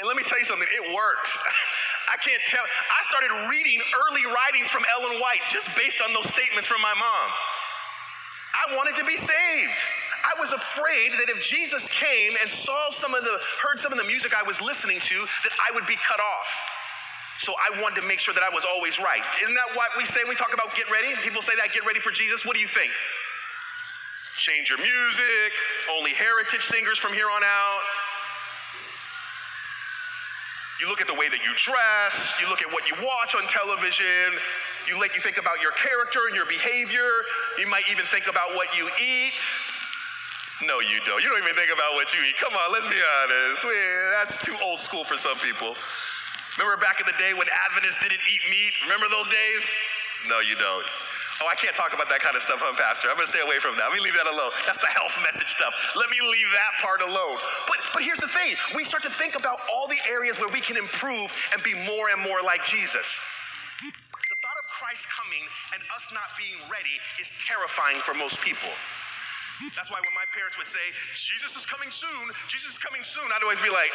And let me tell you something, it worked. I can't tell. I started reading early writings from Ellen White just based on those statements from my mom. I wanted to be saved. I was afraid that if Jesus came and heard some of the music I was listening to, that I would be cut off. So I wanted to make sure that I was always right. Isn't that what we say when we talk about get ready? People say that, get ready for Jesus. What do you think? Change your music, only heritage singers from here on out. You look at the way that you dress, you look at what you watch on television, you think about your character and your behavior, you might even think about what you eat. No, you don't. You don't even think about what you eat. Come on, let's be honest. That's too old school for some people. Remember back in the day when Adventists didn't eat meat? Remember those days? No, you don't. Oh, I can't talk about that kind of stuff, Pastor? I'm going to stay away from that. Let me leave that alone. That's the health message stuff. Let me leave that part alone. But here's the thing. We start to think about all the areas where we can improve and be more and more like Jesus. The thought of Christ coming and us not being ready is terrifying for most people. That's why when my parents would say, Jesus is coming soon, Jesus is coming soon, I'd always be like,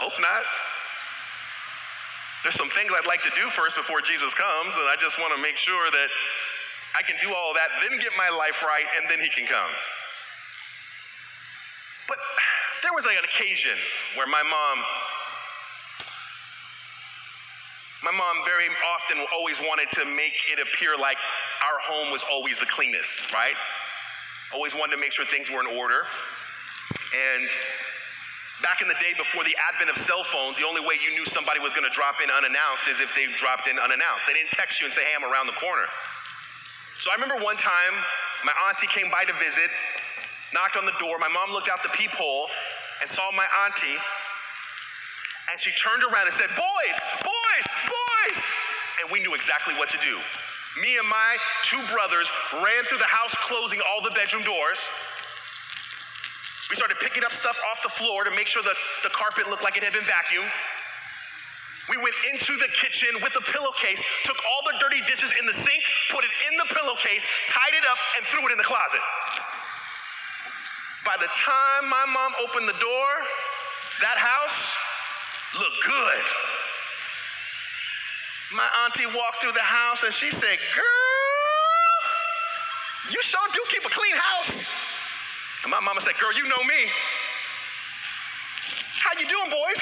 hope not. There's some things I'd like to do first before Jesus comes, and I just want to make sure that I can do all that, then get my life right, and then he can come. But there was an occasion where my mom very often always wanted to make it appear like our home was always the cleanest, right? Always wanted to make sure things were in order. And back in the day before the advent of cell phones, the only way you knew somebody was going to drop in unannounced is if they dropped in unannounced. They didn't text you and say, hey, I'm around the corner. So I remember one time, my auntie came by to visit, knocked on the door. My mom looked out the peephole and saw my auntie, and she turned around and said, boys, boys, boys. And we knew exactly what to do. Me and my two brothers ran through the house, closing all the bedroom doors. We started picking up stuff off the floor to make sure that the carpet looked like it had been vacuumed. We went into the kitchen with a pillowcase, took all the dirty dishes in the sink, put it in the pillowcase, tied it up, and threw it in the closet. By the time my mom opened the door, that house looked good. My auntie walked through the house and she said, girl, you sure do keep a clean house. And my mama said, girl, you know me. How you doing, boys?